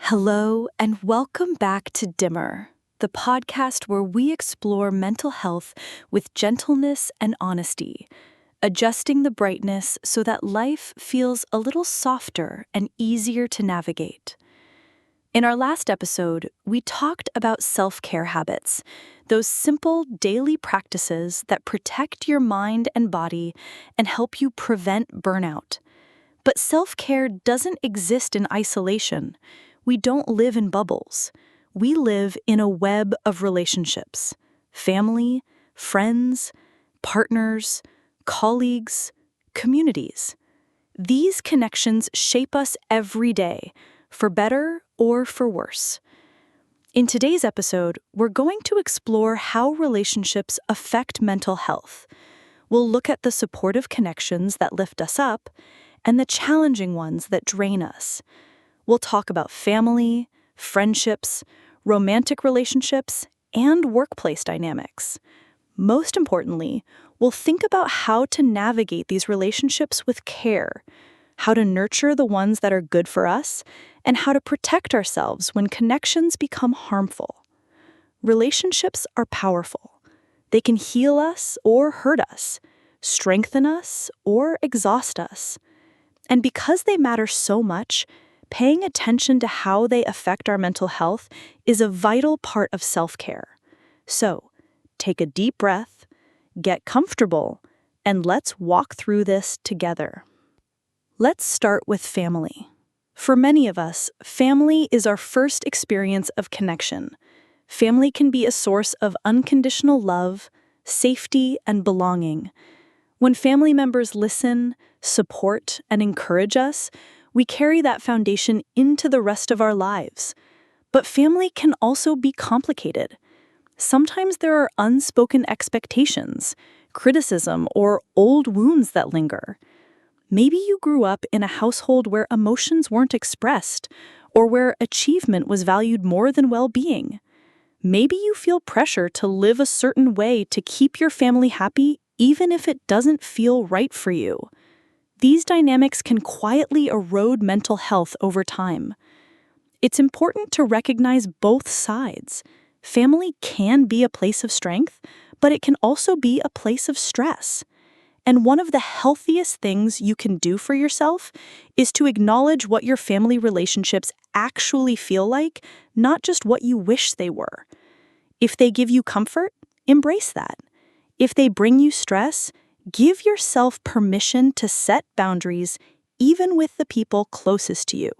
Hello, and welcome back to Dimmer, the podcast where we explore mental health with gentleness and honesty, adjusting the brightness so that life feels a little softer and easier to navigate. In our last episode, we talked about self-care habits, those simple daily practices that protect your mind and body and help you prevent burnout. But self-care doesn't exist in isolation. We don't live in bubbles. We live in a web of relationships: family, friends, partners, colleagues, communities. These connections shape us every day, for better or for worse. In today's episode, we're going to explore how relationships affect mental health. We'll look at the supportive connections that lift us up and the challenging ones that drain us. We'll talk about family, friendships, romantic relationships, and workplace dynamics. Most importantly, we'll think about how to navigate these relationships with care, how to nurture the ones that are good for us, and how to protect ourselves when connections become harmful. Relationships are powerful. They can heal us or hurt us, strengthen us or exhaust us. And because they matter so much, paying attention to how they affect our mental health is a vital part of self-care. So, take a deep breath, get comfortable, and let's walk through this together. Let's start with family. For many of us, family is our first experience of connection. Family can be a source of unconditional love, safety, and belonging. When family members listen, support, and encourage us, we carry that foundation into the rest of our lives. But family can also be complicated. Sometimes there are unspoken expectations, criticism, or old wounds that linger. Maybe you grew up in a household where emotions weren't expressed, or where achievement was valued more than well-being. Maybe you feel pressure to live a certain way to keep your family happy, even if it doesn't feel right for you. These dynamics can quietly erode mental health over time. It's important to recognize both sides. Family can be a place of strength, but it can also be a place of stress. And one of the healthiest things you can do for yourself is to acknowledge what your family relationships actually feel like, not just what you wish they were. If they give you comfort, embrace that. If they bring you stress, give yourself permission to set boundaries, even with the people closest to you.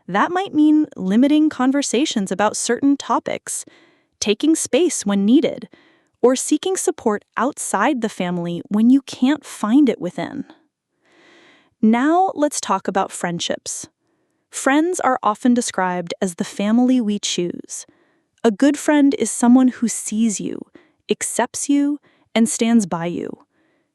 That might mean limiting conversations about certain topics, taking space when needed, or seeking support outside the family when you can't find it within. Now let's talk about friendships. Friends are often described as the family we choose. A good friend is someone who sees you, accepts you, and stands by you.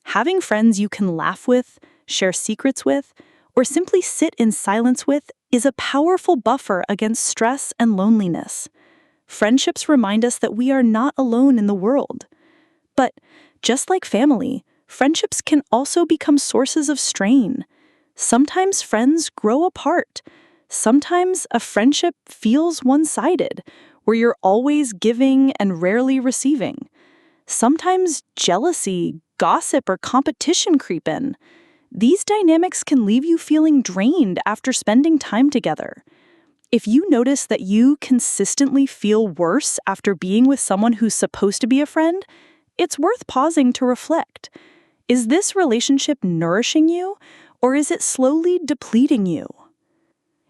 Having friends you can laugh with, share secrets with, or simply sit in silence with is a powerful buffer against stress and loneliness. Friendships remind us that we are not alone in the world. But just like family, friendships can also become sources of strain. Sometimes friends grow apart. Sometimes a friendship feels one-sided, where you're always giving and rarely receiving. Sometimes jealousy, gossip, or competition creep in. These dynamics can leave you feeling drained after spending time together. If you notice that you consistently feel worse after being with someone who's supposed to be a friend, it's worth pausing to reflect. Is this relationship nourishing you, or is it slowly depleting you?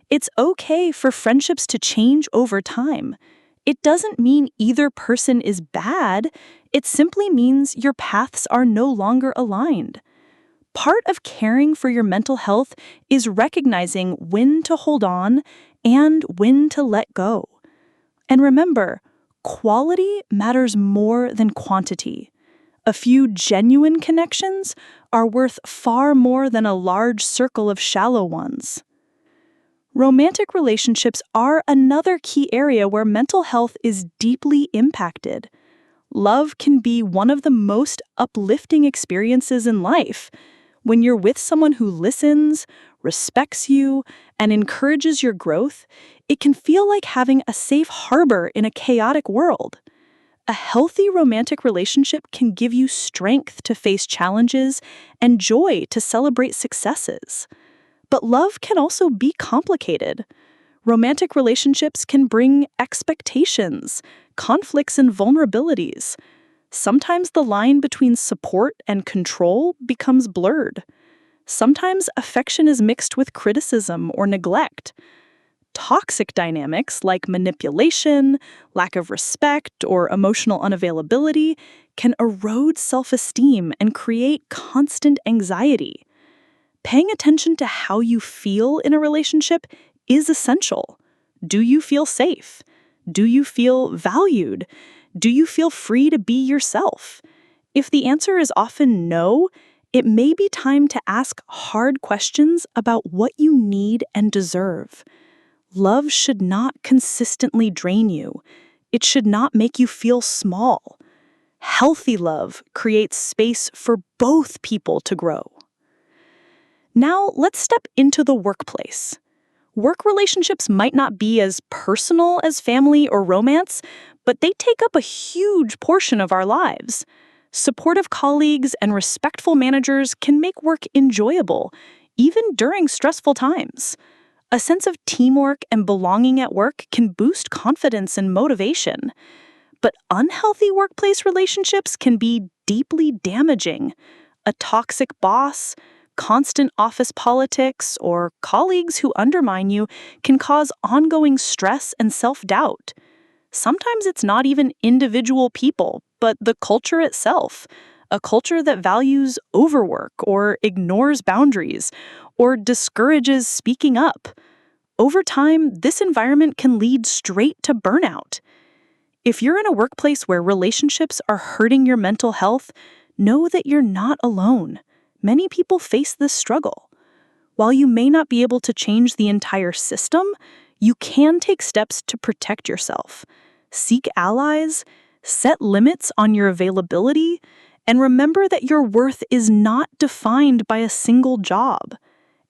It's okay for friendships to change over time. It doesn't mean either person is bad. It simply means your paths are no longer aligned. Part of caring for your mental health is recognizing when to hold on and when to let go. And remember, quality matters more than quantity. A few genuine connections are worth far more than a large circle of shallow ones. Romantic relationships are another key area where mental health is deeply impacted. Love can be one of the most uplifting experiences in life. When you're with someone who listens, respects you, and encourages your growth, It can feel like having a safe harbor in a chaotic world. A healthy romantic relationship can give you strength to face challenges and joy to celebrate successes. But love can also be complicated. Romantic relationships can bring expectations, conflicts, and vulnerabilities. Sometimes the line between support and control becomes blurred. Sometimes affection is mixed with criticism or neglect. Toxic dynamics like manipulation, lack of respect, or emotional unavailability can erode self-esteem and create constant anxiety. Paying attention to how you feel in a relationship is essential. Do you feel safe? Do you feel valued? Do you feel free to be yourself? If the answer is often no, it may be time to ask hard questions about what you need and deserve. Love should not consistently drain you. It should not make you feel small. Healthy love creates space for both people to grow. Now, let's step into the workplace. Work relationships might not be as personal as family or romance, but they take up a huge portion of our lives. Supportive colleagues and respectful managers can make work enjoyable, even during stressful times. A sense of teamwork and belonging at work can boost confidence and motivation. But unhealthy workplace relationships can be deeply damaging. A toxic boss, constant office politics, or colleagues who undermine you can cause ongoing stress and self-doubt. Sometimes it's not even individual people, but the culture itself. A culture that values overwork or ignores boundaries or discourages speaking up. Over time, this environment can lead straight to burnout. If you're in a workplace where relationships are hurting your mental health, know that you're not alone. Many people face this struggle. While you may not be able to change the entire system, you can take steps to protect yourself. Seek allies, set limits on your availability, and remember that your worth is not defined by a single job.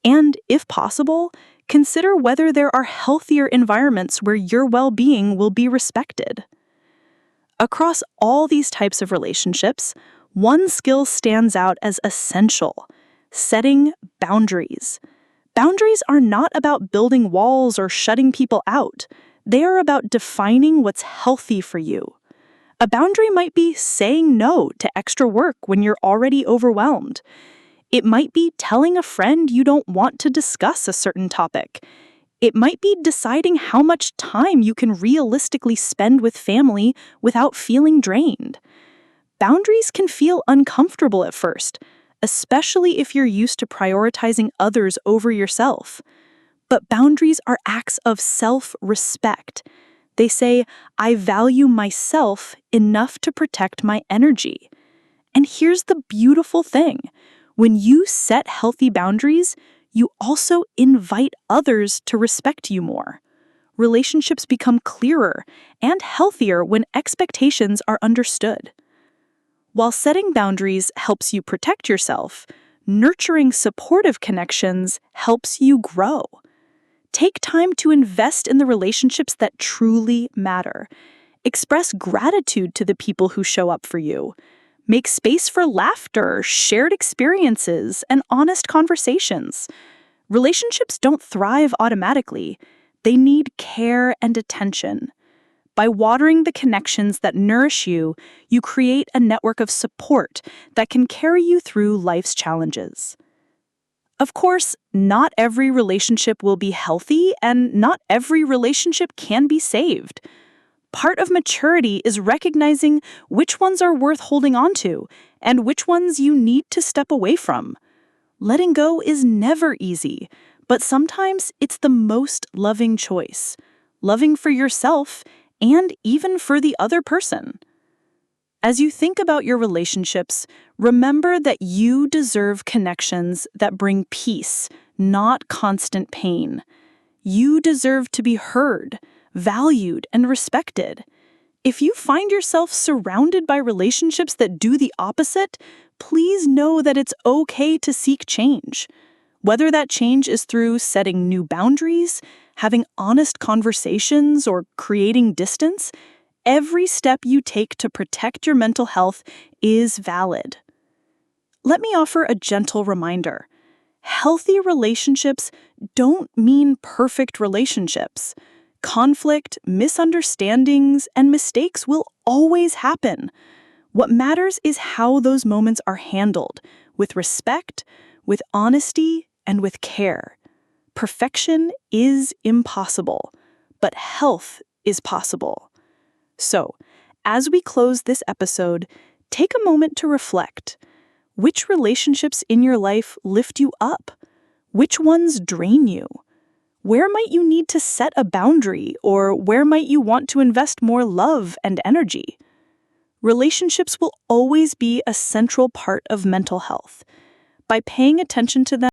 And, if possible, consider whether there are healthier environments where your well-being will be respected. Across all these types of relationships, one skill stands out as essential: setting boundaries. Boundaries are not about building walls or shutting people out. They are about defining what's healthy for you. A boundary might be saying no to extra work when you're already overwhelmed. It might be telling a friend you don't want to discuss a certain topic. It might be deciding how much time you can realistically spend with family without feeling drained. Boundaries can feel uncomfortable at first, especially if you're used to prioritizing others over yourself. But boundaries are acts of self-respect. They say, I value myself enough to protect my energy. And here's the beautiful thing. When you set healthy boundaries, you also invite others to respect you more. Relationships become clearer and healthier when expectations are understood. While setting boundaries helps you protect yourself, nurturing supportive connections helps you grow. Take time to invest in the relationships that truly matter. Express gratitude to the people who show up for you. Make space for laughter, shared experiences, and honest conversations. Relationships don't thrive automatically. They need care and attention. By watering the connections that nourish you, you create a network of support that can carry you through life's challenges. Of course, not every relationship will be healthy, and not every relationship can be saved. Part of maturity is recognizing which ones are worth holding on to and which ones you need to step away from. Letting go is never easy, but sometimes it's the most loving choice. Loving for yourself and even for the other person. As you think about your relationships, remember that you deserve connections that bring peace, not constant pain. You deserve to be heard, valued, and respected. If you find yourself surrounded by relationships that do the opposite, please know that it's okay to seek change. Whether that change is through setting new boundaries, having honest conversations, or creating distance, every step you take to protect your mental health is valid. Let me offer a gentle reminder. Healthy relationships don't mean perfect relationships. Conflict, misunderstandings, and mistakes will always happen. What matters is how those moments are handled, with respect, with honesty, and with care. Perfection is impossible, but health is possible. So, as we close this episode, take a moment to reflect. Which relationships in your life lift you up? Which ones drain you? Where might you need to set a boundary, or where might you want to invest more love and energy? Relationships will always be a central part of mental health. By paying attention to them,